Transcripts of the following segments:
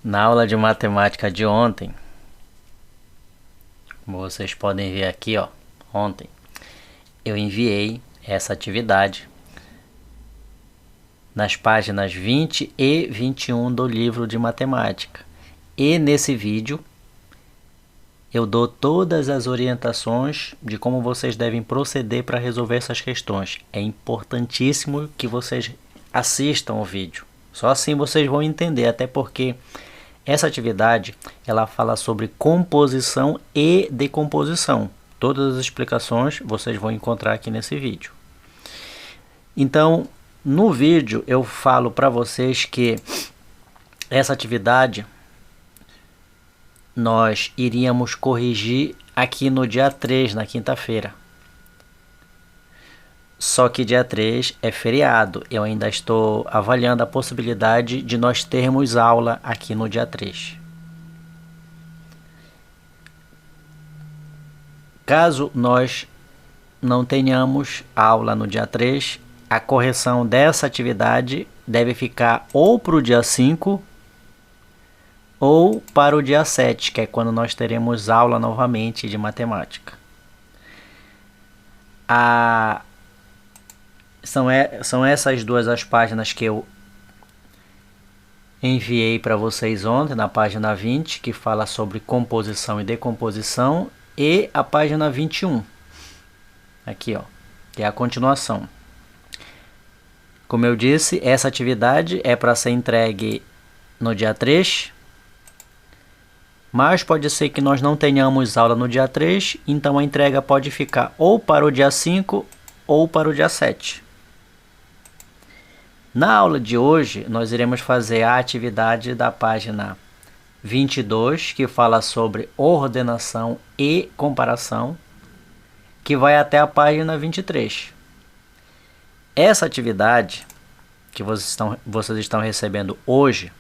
Na aula de matemática de ontem, como vocês podem ver aqui, ó, ontem eu enviei essa atividade nas páginas 20 e 21 do livro de matemática. E nesse vídeo eu dou todas as orientações de como vocês devem proceder para resolver essas questões. É importantíssimo que vocês assistam o vídeo. Só assim vocês vão entender, até porque essa atividade ela fala sobre composição e decomposição. Todas as explicações vocês vão encontrar aqui nesse vídeo. Então, no vídeo eu falo para vocês que essa atividade nós iríamos corrigir aqui no dia 3, na quinta-feira. Só que dia 3 é feriado. Eu ainda estou avaliando a possibilidade de nós termos aula aqui no dia 3. Caso nós não tenhamos aula no dia 3, a correção dessa atividade deve ficar ou para o dia 5 ou para o dia 7, que é quando nós teremos aula novamente de matemática. São essas duas as páginas que eu enviei para vocês ontem, na página 20, que fala sobre composição e decomposição, e a página 21, aqui ó, que é a continuação. Como eu disse, essa atividade é para ser entregue no dia 3, mas pode ser que nós não tenhamos aula no dia 3, então a entrega pode ficar ou para o dia 5 ou para o dia 7. Na aula de hoje, nós iremos fazer a atividade da página 22, que fala sobre ordenação e comparação, que vai até a página 23. Essa atividade que vocês estão recebendo hoje,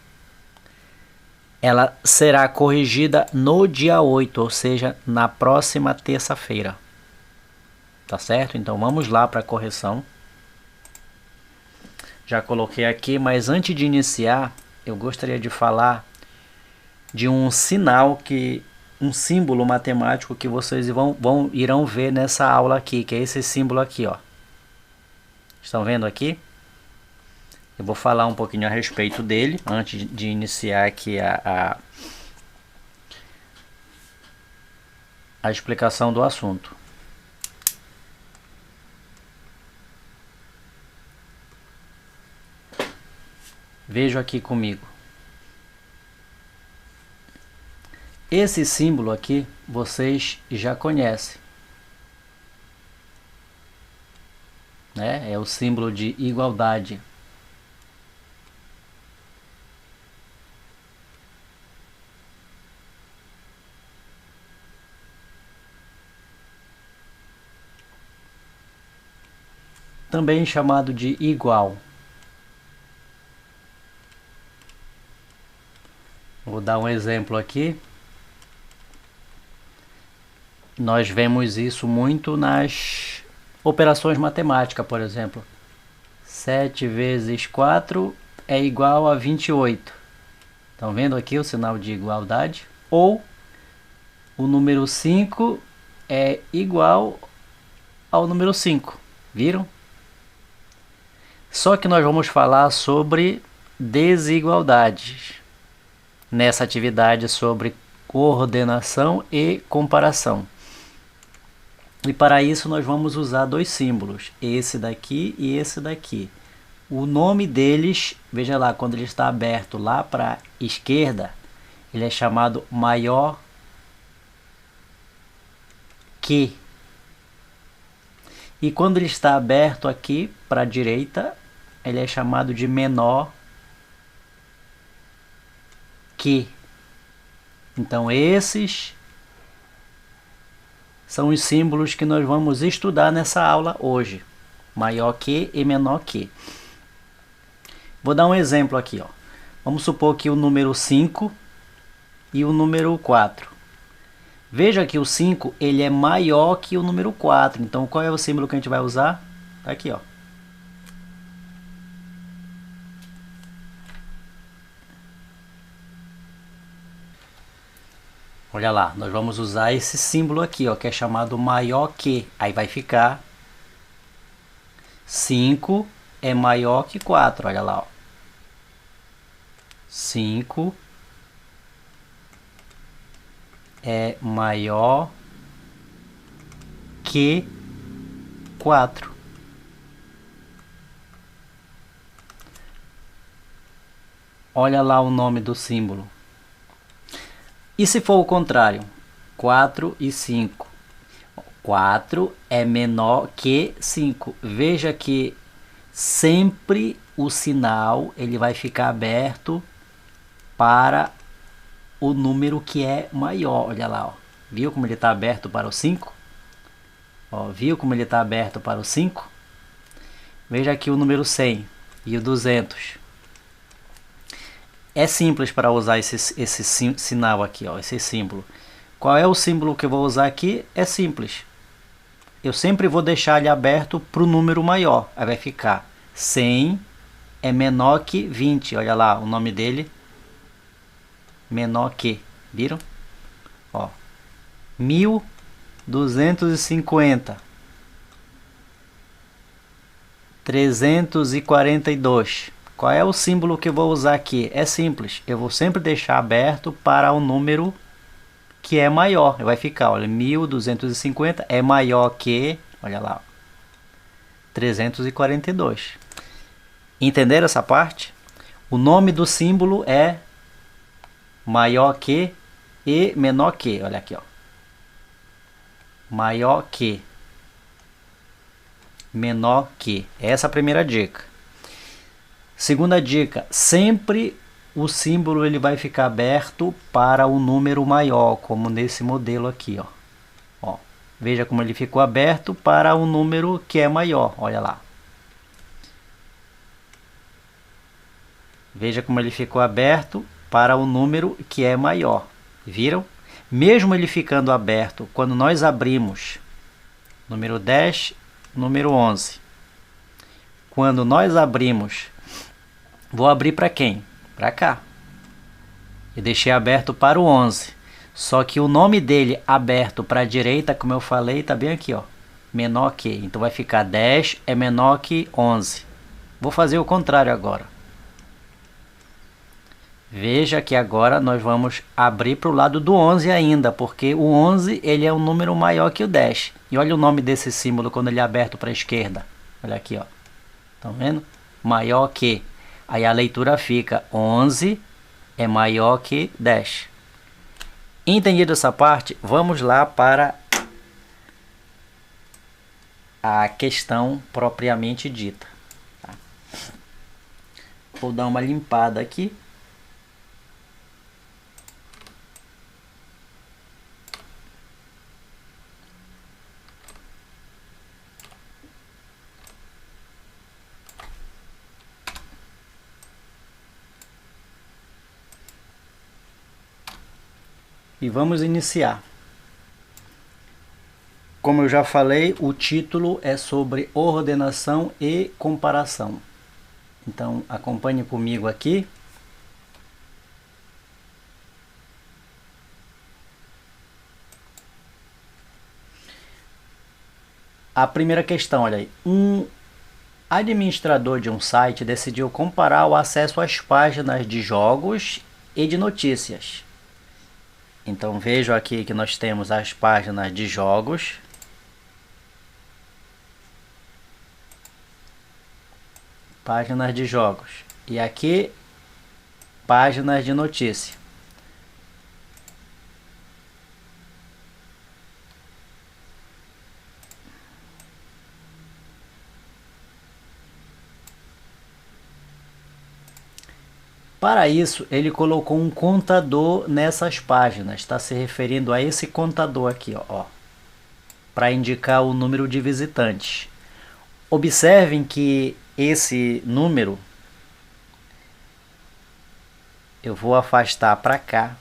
ela será corrigida no dia 8, ou seja, na próxima terça-feira. Tá certo? Então vamos lá para a correção. Já coloquei aqui, mas antes de iniciar, eu gostaria de falar de um sinal um símbolo matemático que vocês irão ver nessa aula aqui, que é esse símbolo aqui, ó. Estão vendo aqui? Eu vou falar um pouquinho a respeito dele antes de iniciar aqui a explicação do assunto. Vejam aqui comigo. Esse símbolo aqui vocês já conhecem, né? É o símbolo de igualdade. Também chamado de igual. Vou dar um exemplo aqui. Nós vemos isso muito nas operações matemáticas, por exemplo. 7 vezes 4 é igual a 28. Estão vendo aqui o sinal de igualdade? Ou o número 5 é igual ao número 5. Viram? Só que nós vamos falar sobre desigualdades nessa atividade sobre coordenação e comparação. E para isso nós vamos usar dois símbolos, esse daqui e esse daqui. O nome deles, veja lá, quando ele está aberto lá para a esquerda, ele é chamado maior que. E quando ele está aberto aqui para a direita, ele é chamado de menor que. Então esses são os símbolos que nós vamos estudar nessa aula hoje. Maior que e menor que. Vou dar um exemplo aqui, ó. Vamos supor que o número 5 e o número 4. Veja que o 5 ele é maior que o número 4. Então qual é o símbolo que a gente vai usar? Tá aqui, ó. Olha lá, nós vamos usar esse símbolo aqui, ó, que é chamado maior que. Aí vai ficar 5 é maior que 4, olha lá, ó. 5 é maior que 4. Olha lá o nome do símbolo. E se for o contrário? 4 e 5. 4 é menor que 5. Veja que sempre o sinal ele vai ficar aberto para o número que é maior. Olha lá, ó. Viu como ele está aberto para o 5? Ó, viu como ele está aberto para o 5? Veja aqui o número 100 e o 200. É simples para usar esse sinal aqui, ó, esse símbolo. Qual é o símbolo que eu vou usar aqui? É simples. Eu sempre vou deixar ele aberto para o número maior. Aí vai ficar 100 é menor que 20. Olha lá o nome dele. Menor que. Viram? Ó. 1250. 342. Qual é o símbolo que eu vou usar aqui? É simples. Eu vou sempre deixar aberto para o número que é maior. Vai ficar, olha, 1250 é maior que, olha lá, 342. Entenderam essa parte? O nome do símbolo é maior que e menor que. Olha aqui, ó. Maior que. Menor que. Essa é a primeira dica. Segunda dica, sempre o símbolo ele vai ficar aberto para o número maior, como nesse modelo aqui, ó. Ó, veja como ele ficou aberto para o número que é maior, olha lá. Veja como ele ficou aberto para o número que é maior. Viram? Mesmo ele ficando aberto, quando nós abrimos número 10, número 11. Quando nós abrimos, vou abrir para quem? Para cá. E deixei aberto para o 11. Só que o nome dele aberto para a direita, como eu falei, está bem aqui, ó. Menor que. Então vai ficar 10 é menor que 11. Vou fazer o contrário agora. Veja que agora nós vamos abrir para o lado do 11 ainda, porque o 11 ele é um número maior que o 10. E olha o nome desse símbolo quando ele é aberto para a esquerda. Olha aqui, ó. Estão vendo? Maior que. Aí a leitura fica 11 é maior que 10. Entendido essa parte, vamos lá para a questão propriamente dita. Tá? Vou dar uma limpada aqui. E vamos iniciar. Como eu já falei, o título é sobre ordenação e comparação. Então, acompanhe comigo aqui. A primeira questão, olha aí. Um administrador de um site decidiu comparar o acesso às páginas de jogos e de notícias. Então vejo aqui que nós temos as páginas de jogos. Páginas de jogos. E aqui, páginas de notícia. Para isso, ele colocou um contador nessas páginas. Está se referindo a esse contador aqui, ó, para indicar o número de visitantes. Observem que esse número eu vou afastar para cá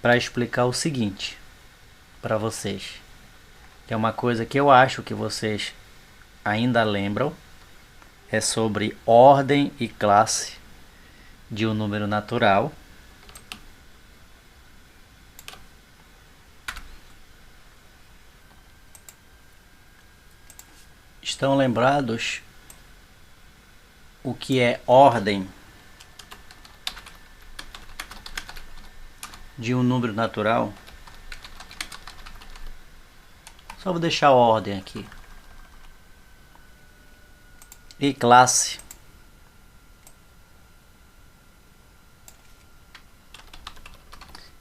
para explicar o seguinte para vocês. É uma coisa que eu acho que vocês ainda lembram. É sobre ordem e classe. de um número natural estão lembrados o que é ordem de um número natural? Só vou deixar a ordem aqui. E classe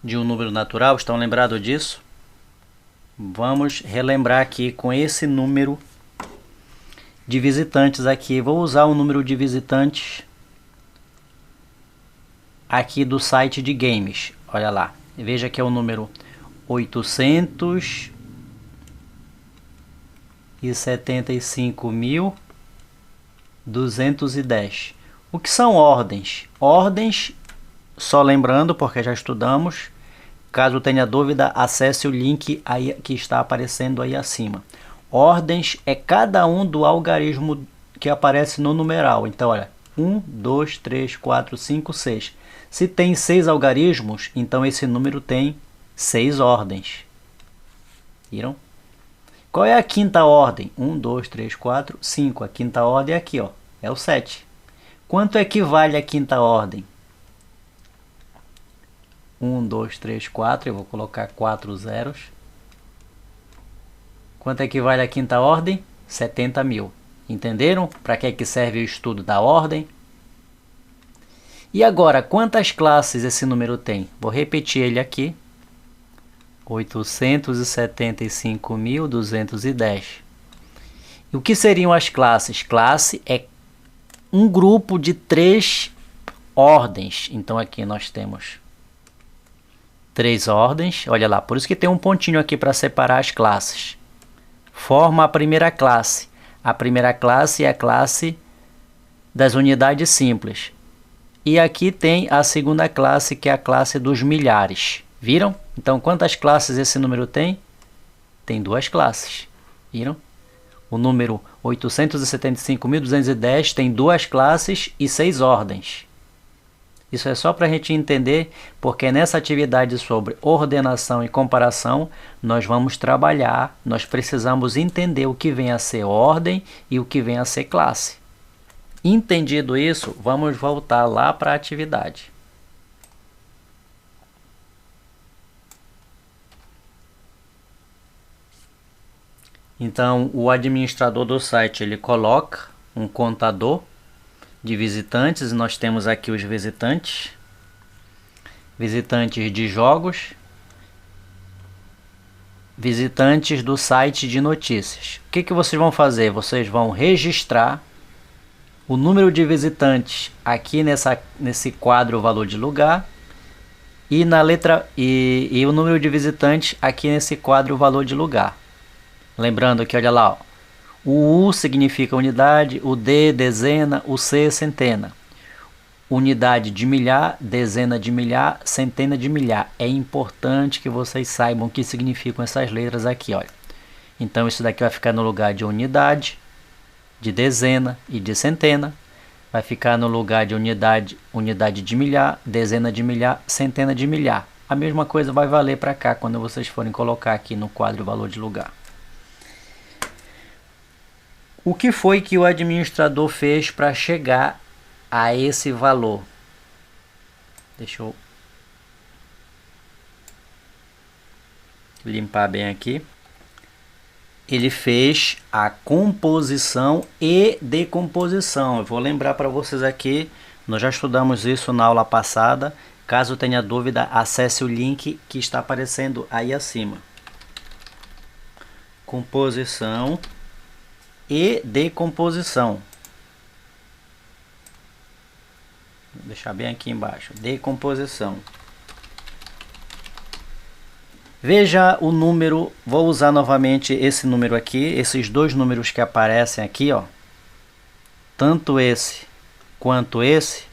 de um número natural, estão lembrados disso? Vamos relembrar aqui com esse número de visitantes aqui. Vou usar o número de visitantes aqui do site de games. Olha lá, veja que é o número 875.210. O que são ordens? Ordens, só lembrando, porque já estudamos, caso tenha dúvida, acesse o link aí que está aparecendo aí acima. Ordens é cada um do algarismo que aparece no numeral. Então, olha, 1, 2, 3, 4, 5, 6. Se tem 6 algarismos, então esse número tem 6 ordens. Viram? Qual é a quinta ordem? 1, 2, 3, 4, 5. A quinta ordem é aqui, ó, é o 7. Quanto equivale a quinta ordem? 1, 2, 3, 4. Eu vou colocar 4 zeros. Quanto equivale a quinta ordem? 70.000. Entenderam para que serve o estudo da ordem? E agora, quantas classes esse número tem? Vou repetir ele aqui. 875.210. E o que seriam as classes? Classe é um grupo de 3 ordens. Então aqui nós temos 3 ordens. Olha lá, por isso que tem um pontinho aqui para separar as classes. Forma a primeira classe. A primeira classe é a classe das unidades simples. E aqui tem a segunda classe, que é a classe dos milhares. Viram? Então, quantas classes esse número tem? Tem 2 classes. Viram? O número 875.210 tem 2 classes e 6 ordens. Isso é só para a gente entender, porque nessa atividade sobre ordenação e comparação, nós vamos trabalhar, nós precisamos entender o que vem a ser ordem e o que vem a ser classe. Entendido isso, vamos voltar lá para a atividade. Então, o administrador do site, ele coloca um contador de visitantes. Nós temos aqui os visitantes de jogos, visitantes do site de notícias. O que vocês vão fazer? Vocês vão registrar o número de visitantes aqui nesse quadro valor de lugar e na letra e o número de visitantes aqui nesse quadro valor de lugar. Lembrando que, olha lá, ó, o U significa unidade, o D dezena, o C centena. Unidade de milhar, dezena de milhar, centena de milhar. É importante que vocês saibam o que significam essas letras aqui, olha. Então isso daqui vai ficar no lugar de unidade, de dezena e de centena. Vai ficar no lugar de unidade de milhar, dezena de milhar, centena de milhar. A mesma coisa vai valer para cá quando vocês forem colocar aqui no quadro valor de lugar. O que foi que o administrador fez para chegar a esse valor? Deixa eu limpar bem aqui. Ele fez a composição e decomposição. Eu vou lembrar para vocês aqui, nós já estudamos isso na aula passada. Caso tenha dúvida, acesse o link que está aparecendo aí acima. Composição e decomposição. Vou deixar bem aqui embaixo. Decomposição. Veja o número, vou usar novamente esse número aqui, esses dois números que aparecem aqui, ó. Tanto esse quanto esse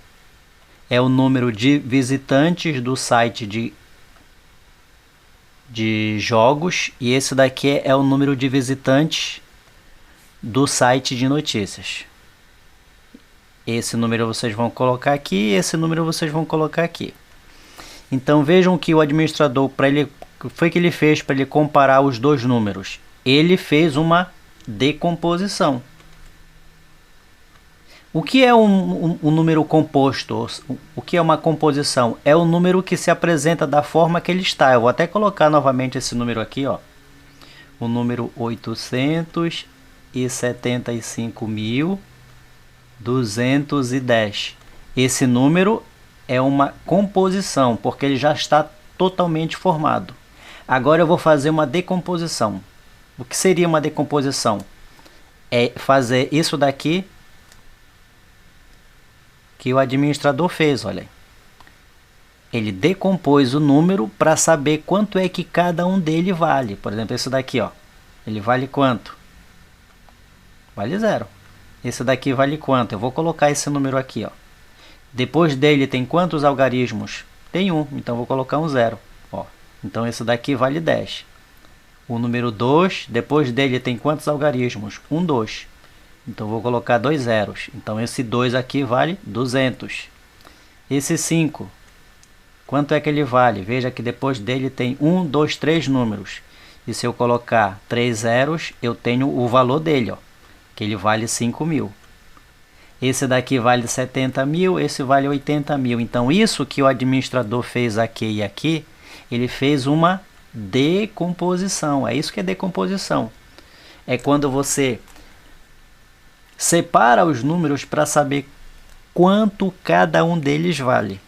é o número de visitantes do site de jogos, e esse daqui é o número de visitantes do site de notícias. Esse número vocês vão colocar aqui, esse número vocês vão colocar aqui. Então vejam que o administrador, o que foi que ele fez para ele comparar os dois números? Ele fez uma decomposição. O que é um número composto? O que é uma composição? É o número que se apresenta da forma que ele está. Eu vou até colocar novamente esse número aqui, ó. O número 875.210. Esse número é uma composição, porque ele já está totalmente formado. Agora eu vou fazer uma decomposição. O que seria uma decomposição? É fazer isso daqui que o administrador fez, olha. Ele decompôs o número para saber quanto é que cada um dele vale. Por exemplo, esse daqui, ó. Ele vale quanto? Vale 0. Esse daqui vale quanto? Eu vou colocar esse número aqui, ó. Depois dele tem quantos algarismos? Tem 1, então vou colocar um 0. Ó. Então esse daqui vale 10. O número 2, depois dele tem quantos algarismos? 1, 2. Então vou colocar 2 zeros. Então esse 2 aqui vale 200. Esse 5, quanto é que ele vale? Veja que depois dele tem 1, 2, 3 números. E se eu colocar 3 zeros, eu tenho o valor dele, ó, que ele vale 5.000. Esse daqui vale 70.000, esse vale 80.000. Então isso que o administrador fez aqui e aqui, ele fez uma decomposição. É isso que é decomposição. É quando você separa os números para saber quanto cada um deles vale.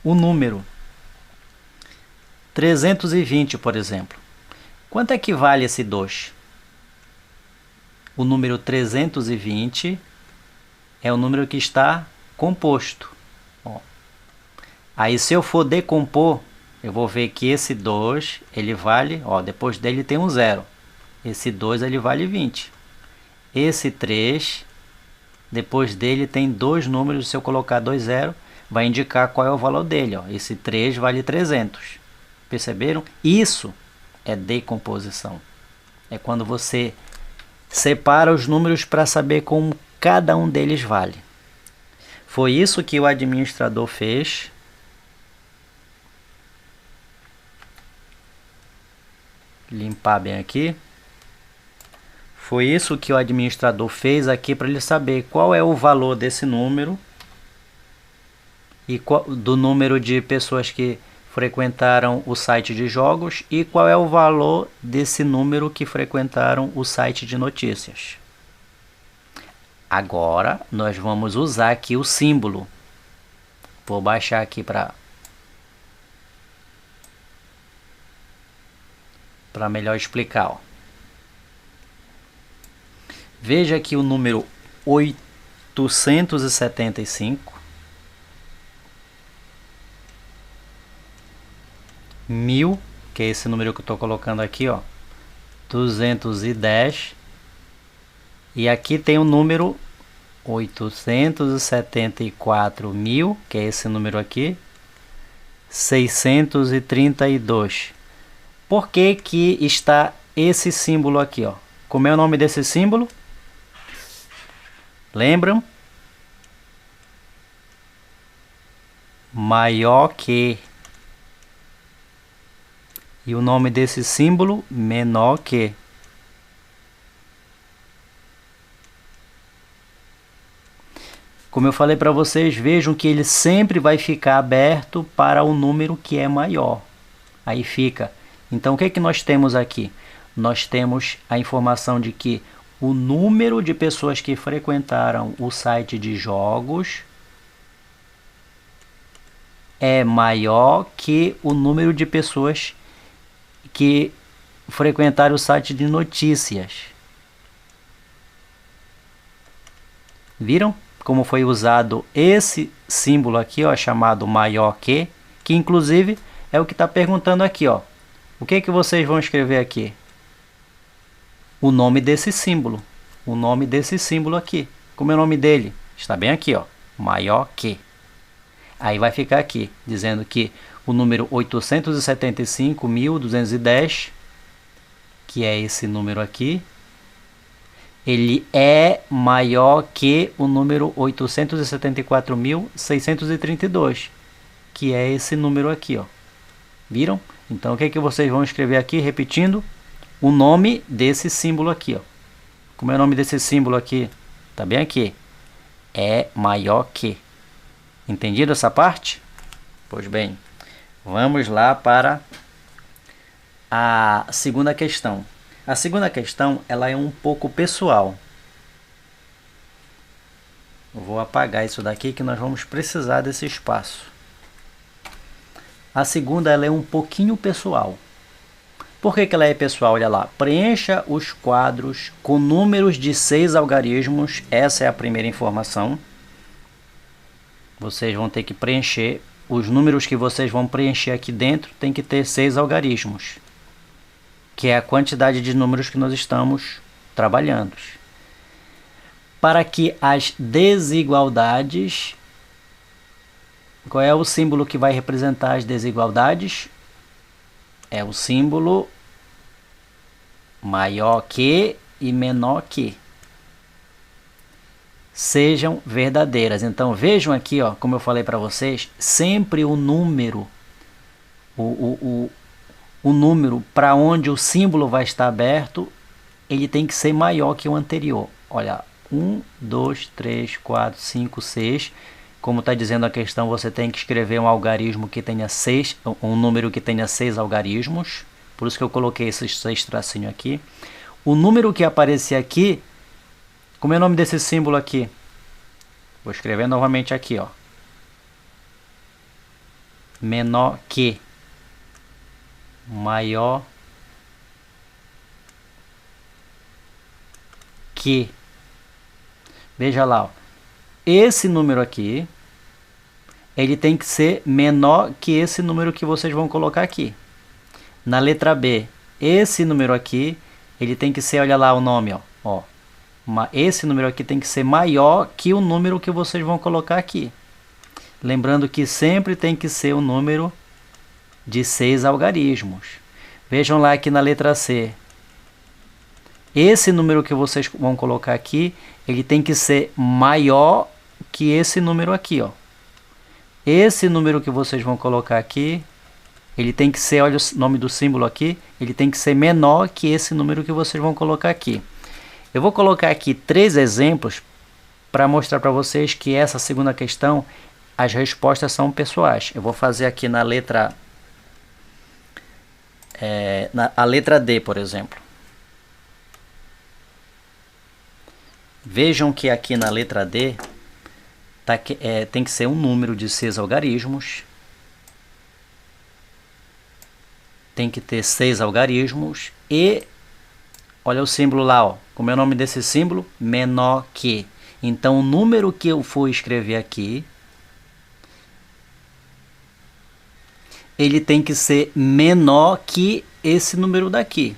O número 320, por exemplo. Quanto é que vale esse 2? O número 320 é o número que está composto. Ó. Aí se eu for decompor, eu vou ver que esse 2, ele vale, ó, depois dele tem um 0. Esse 2 ele vale 20. Esse 3, depois dele tem 2 números, se eu colocar 2 zeros, vai indicar qual é o valor dele. Ó. Esse 3 vale 300. Perceberam? Isso é decomposição. É quando você separa os números para saber como cada um deles vale. Foi isso que o administrador fez. Limpar bem aqui. Foi isso que o administrador fez aqui para ele saber qual é o valor desse número e do número de pessoas que frequentaram o site de jogos e qual é o valor desse número que frequentaram o site de notícias. Agora nós vamos usar aqui o símbolo. Vou baixar aqui para melhor explicar. Ó. Veja aqui o número 875. 1000, que é esse número que eu estou colocando aqui, ó, 210, e aqui tem o número 874.000, que é esse número aqui, 632. Por que que está esse símbolo aqui, ó? Como é o nome desse símbolo? Lembram? Maior que. E o nome desse símbolo, menor que. Como eu falei para vocês, vejam que ele sempre vai ficar aberto para o número que é maior. Aí fica. Então, o que é que nós temos aqui? Nós temos a informação de que o número de pessoas que frequentaram o site de jogos é maior que o número de pessoas que frequentaram o site de notícias. Viram como foi usado esse símbolo aqui, ó, chamado maior que inclusive é o que está perguntando aqui, ó. O que que vocês vão escrever aqui? O nome desse símbolo. O nome desse símbolo aqui. Como é o nome dele? Está bem aqui, ó. Maior que. Aí vai ficar aqui, dizendo que o número 875.210, que é esse número aqui, Ele é maior que o número 874.632, que é esse número aqui, ó. Viram? Então, o que vocês vão escrever aqui, repetindo? O nome desse símbolo aqui, ó. Como é o nome desse símbolo aqui? Tá bem aqui. É maior que. Entendido essa parte? Pois bem, vamos lá para a segunda questão. A segunda questão, ela é um pouco pessoal. Eu vou apagar isso daqui que nós vamos precisar desse espaço. A segunda, ela é um pouquinho pessoal. Por que ela é pessoal? Olha lá. Preencha os quadros com números de 6 algarismos. Essa é a primeira informação. Vocês vão ter que preencher. Os números que vocês vão preencher aqui dentro tem que ter 6 algarismos, que é a quantidade de números que nós estamos trabalhando. Para que as desigualdades... Qual é o símbolo que vai representar as desigualdades? É o símbolo maior que e menor que. Sejam verdadeiras. Então vejam aqui, ó, como eu falei para vocês, sempre o número, o número para onde o símbolo vai estar aberto, ele tem que ser maior que o anterior. Olha, 1, 2, 3, 4, 5, 6. Como está dizendo a questão, você tem que escrever um algarismo que tenha 6, um número que tenha 6 algarismos. Por isso que eu coloquei esses 6 tracinhos aqui. O número que aparecer aqui, como é o nome desse símbolo aqui? Vou escrever novamente aqui, ó. Menor que. Maior que. Veja lá, ó. Esse número aqui, ele tem que ser menor que esse número que vocês vão colocar aqui. Na letra B, esse número aqui, ele tem que ser, olha lá o nome, ó. Esse número aqui tem que ser maior que o número que vocês vão colocar aqui. Lembrando que sempre tem que ser o número de 6 algarismos. Vejam lá aqui na letra C. Esse número que vocês vão colocar aqui, ele tem que ser maior que esse número aqui, ó. Esse número que vocês vão colocar aqui, ele tem que ser, olha o nome do símbolo aqui, ele tem que ser menor que esse número que vocês vão colocar aqui. Eu vou colocar aqui 3 exemplos para mostrar para vocês que essa segunda questão, as respostas são pessoais. Eu vou fazer aqui na letra, a letra D, por exemplo. Vejam que aqui na letra D tem que ser um número de 6 algarismos. Tem que ter 6 algarismos e olha o símbolo lá, ó. Como é o nome desse símbolo? Menor que. Então o número que eu for escrever aqui, ele tem que ser menor que esse número daqui.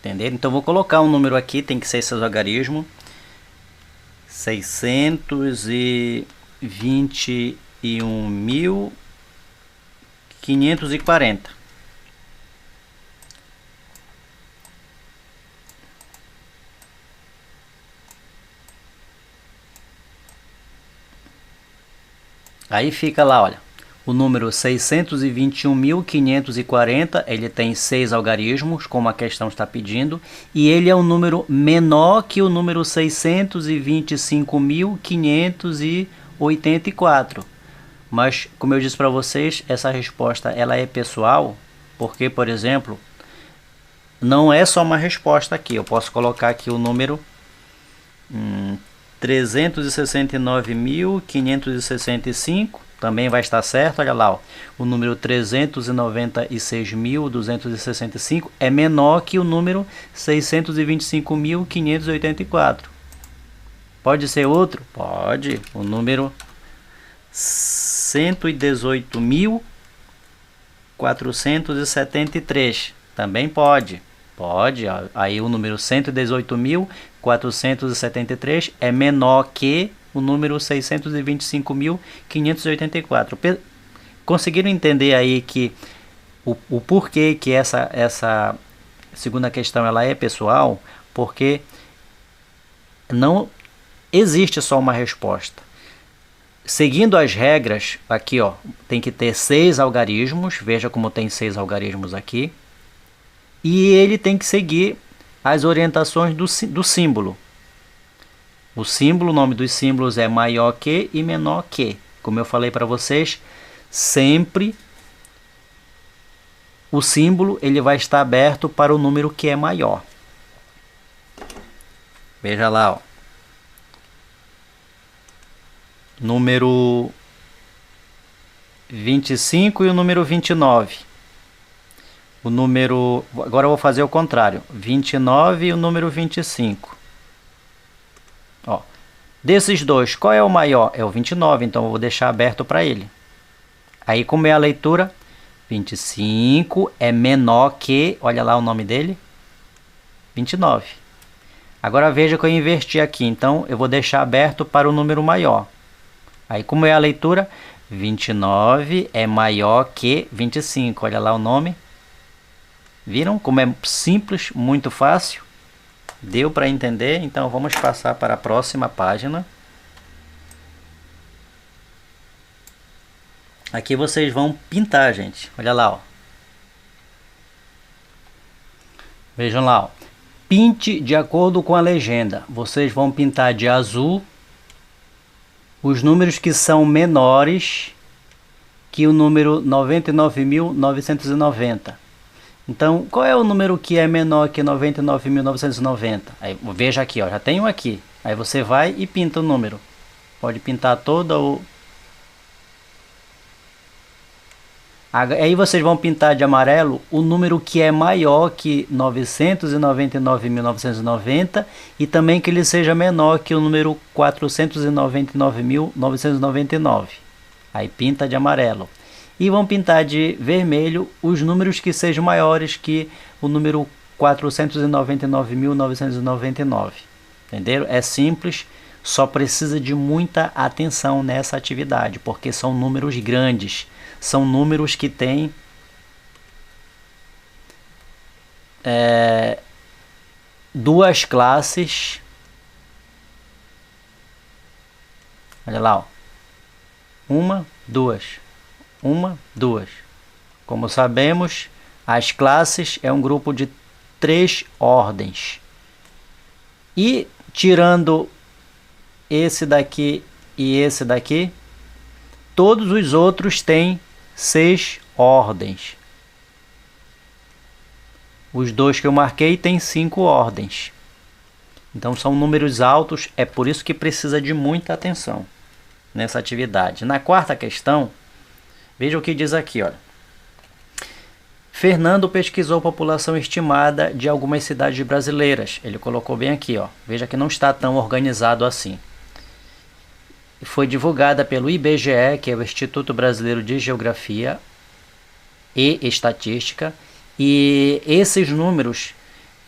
Entenderam? Então vou colocar um número aqui, tem que ser esse algarismo. 621.540. Aí fica lá, olha. O número 621.540, ele tem 6 algarismos, como a questão está pedindo, e ele é um número menor que o número 625.584. Mas, como eu disse para vocês, essa resposta ela é pessoal, porque, por exemplo, não é só uma resposta aqui. Eu posso colocar aqui o número 369.565, também vai estar certo, olha lá, ó. O número 396.265 é menor que o número 625.584. Pode ser outro? Pode. O número 118.473 também pode. Pode. Aí o número 118.473 é menor que o número 625.584. Conseguiram entender aí que o porquê que essa segunda questão ela é pessoal? Porque não existe só uma resposta. Seguindo as regras, aqui ó, tem que ter 6 algarismos, veja como tem 6 algarismos aqui. E ele tem que seguir as orientações do símbolo. O símbolo, o nome dos símbolos é maior que e menor que. Como eu falei para vocês, sempre o símbolo ele vai estar aberto para o número que é maior. Veja lá, ó. Número 25 e o número 29. O número... Agora eu vou fazer o contrário. 29 e o número 25. Ó. Desses dois, qual é o maior? É o 29, então eu vou deixar aberto para ele. Aí, como é a leitura? 25 é menor que... Olha lá o nome dele. 29. Agora veja que eu inverti aqui. Então, eu vou deixar aberto para o número maior. Aí, como é a leitura? 29 é maior que 25. Olha lá o nome. Viram como é simples, muito fácil? Deu para entender? Então, vamos passar para a próxima página. Aqui vocês vão pintar, gente. Olha lá, ó. Vejam lá, ó. Pinte de acordo com a legenda. Vocês vão pintar de azul os números que são menores que o número 99.990. Então, qual é o número que é menor que 99.990? Aí, veja aqui, ó, já tenho aqui. Aí você vai e pinta o número. Pode pintar todo o... Aí vocês vão pintar de amarelo o número que é maior que 999.990 e também que ele seja menor que o número 499.999. Aí pinta de amarelo. E vão pintar de vermelho os números que sejam maiores que o número 499.999. Entenderam? É simples, só precisa de muita atenção nessa atividade, porque são números grandes. São números que têm duas classes. Olha lá, ó. Uma, duas. Uma, duas. Como sabemos, as classes é um grupo de 3 ordens. E tirando esse daqui e esse daqui, todos os outros têm 6 ordens. Os dois que eu marquei têm 5 ordens. Então são números altos, é por isso que precisa de muita atenção nessa atividade. Na quarta questão, veja o que diz aqui, olha. Fernando pesquisou a população estimada de algumas cidades brasileiras. Ele colocou bem aqui, ó. Veja que não está tão organizado assim. Foi divulgada pelo IBGE, que é o Instituto Brasileiro de Geografia e Estatística, e esses números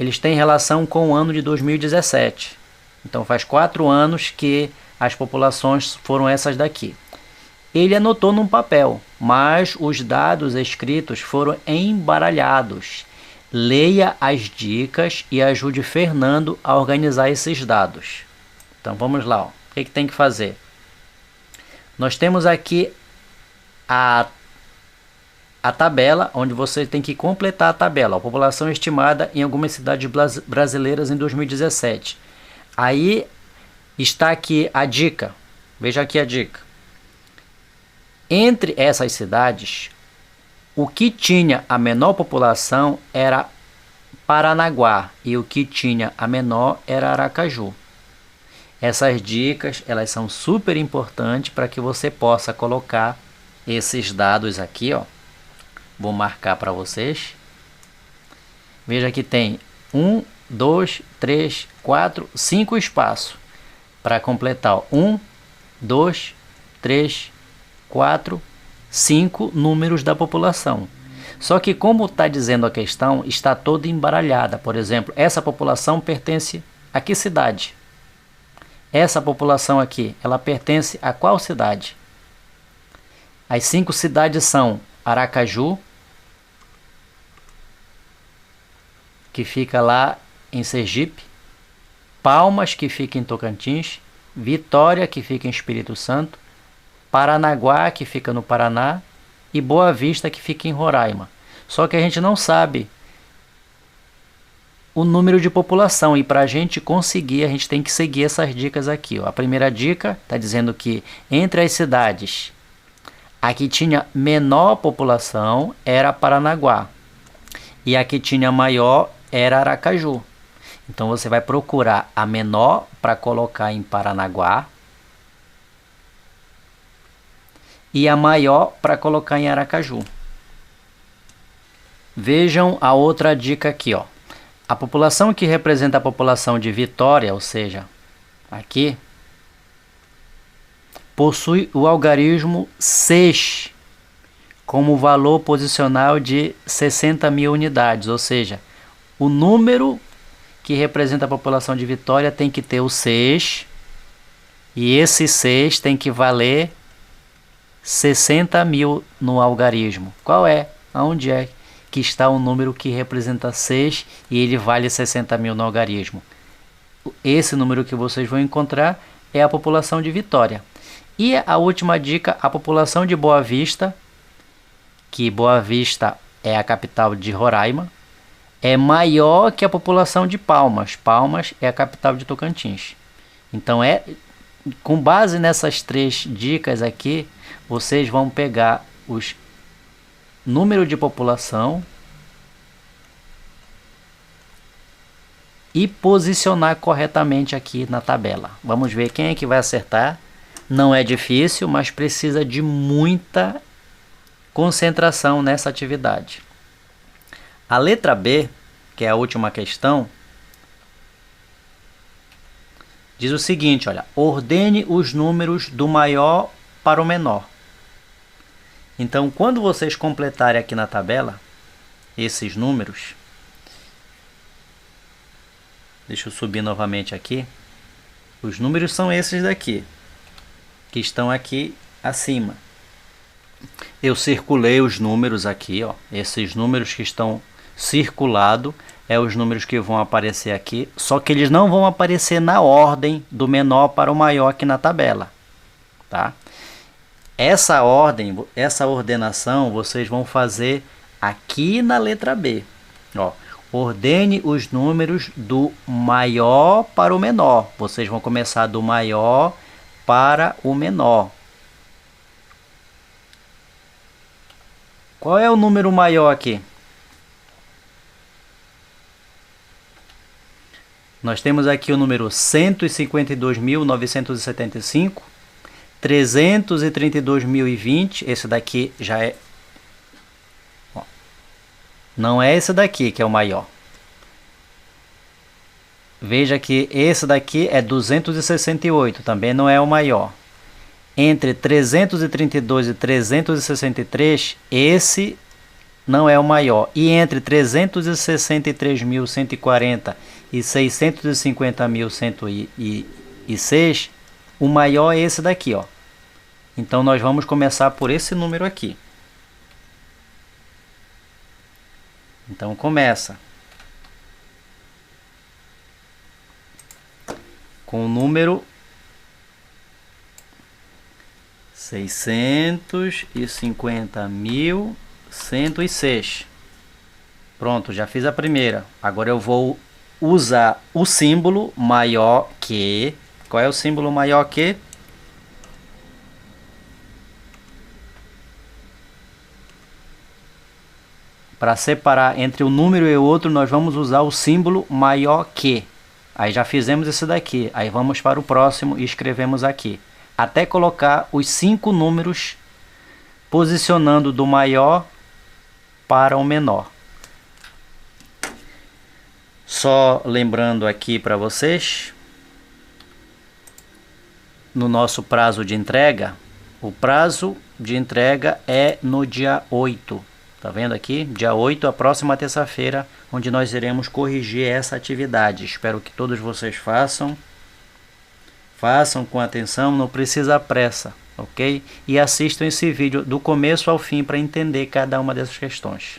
eles têm relação com o ano de 2017. Então faz 4 anos que as populações foram essas daqui. Ele anotou num papel, mas os dados escritos foram embaralhados. Leia as dicas e ajude Fernando a organizar esses dados. Então vamos lá, ó. O que tem que fazer? Nós temos aqui a tabela, onde você tem que completar a tabela. A população estimada em algumas cidades brasileiras em 2017. Aí está aqui a dica. Veja aqui a dica. Entre essas cidades, o que tinha a menor população era Paranaguá e o que tinha a menor era Aracaju. Essas dicas, elas são super importantes para que você possa colocar esses dados aqui, ó. Vou marcar para vocês. Veja que tem 1, 2, 3, 4, 5 espaços para completar. 1, 2, 3, 4, 5 números da população. Só que como está dizendo a questão, está toda embaralhada. Por exemplo, essa população pertence a que cidade? Essa população aqui, ela pertence a qual cidade? As 5 cidades são Aracaju, que fica lá em Sergipe, Palmas, que fica em Tocantins, Vitória, que fica em Espírito Santo, Paranaguá, que fica no Paraná, e Boa Vista, que fica em Roraima. Só que a gente não sabe o número de população, e para a gente conseguir, a gente tem que seguir essas dicas aqui. Ó. A primeira dica está dizendo que entre as cidades, a que tinha menor população era Paranaguá, e a que tinha maior era Aracaju. Então você vai procurar a menor para colocar em Paranaguá e a maior para colocar em Aracaju. Vejam a outra dica aqui, ó. A população que representa a população de Vitória, ou seja, aqui, possui o algarismo 6 como valor posicional de 60.000 unidades, ou seja, o número que representa a população de Vitória tem que ter o 6, e esse 6 tem que valer 60.000 no algarismo. Qual é? Aonde é que está o número que representa 6 e ele vale 60.000 no algarismo? Esse número que vocês vão encontrar é a população de Vitória. E a última dica, a população de Boa Vista, que Boa Vista é a capital de Roraima, é maior que a população de Palmas. Palmas é a capital de Tocantins. Então, com base nessas 3 dicas aqui, vocês vão pegar os número de população e posicionar corretamente aqui na tabela. Vamos ver quem é que vai acertar. Não é difícil, mas precisa de muita concentração nessa atividade. A letra B, que é a última questão, diz o seguinte, olha, ordene os números do maior para o menor. Então, quando vocês completarem aqui na tabela esses números, deixa eu subir novamente aqui, os números são esses daqui, que estão aqui acima. Eu circulei os números aqui, ó, esses números que estão circulados os números que vão aparecer aqui, só que eles não vão aparecer na ordem do menor para o maior aqui na tabela, tá? Essa ordem, essa ordenação, vocês vão fazer aqui na letra B. Ó, ordene os números do maior para o menor. Vocês vão começar do maior para o menor. Qual é o número maior aqui? Nós temos aqui o número 152.975, 332.020, esse daqui já é... Ó, não é esse daqui que é o maior. Veja que esse daqui é 268, também não é o maior. Entre 332 e 363, esse não é o maior. E entre 363.140 e 650.106, o maior é esse daqui, ó. Então nós vamos começar por esse número aqui. Então começa com o número 650.106. Pronto, já fiz a primeira. Agora eu vou usar o símbolo maior que. Qual é o símbolo maior que? Para separar entre um número e outro, nós vamos usar o símbolo maior que. Aí já fizemos esse daqui. Aí vamos para o próximo e escrevemos aqui. Até colocar os 5 números posicionando do maior para o menor. Só lembrando aqui para vocês, no nosso prazo de entrega, o prazo de entrega é no dia 8. Tá vendo aqui? Dia 8, a próxima terça-feira, onde nós iremos corrigir essa atividade. Espero que todos vocês façam. Façam com atenção, não precisa pressa, ok? E assistam esse vídeo do começo ao fim para entender cada uma dessas questões.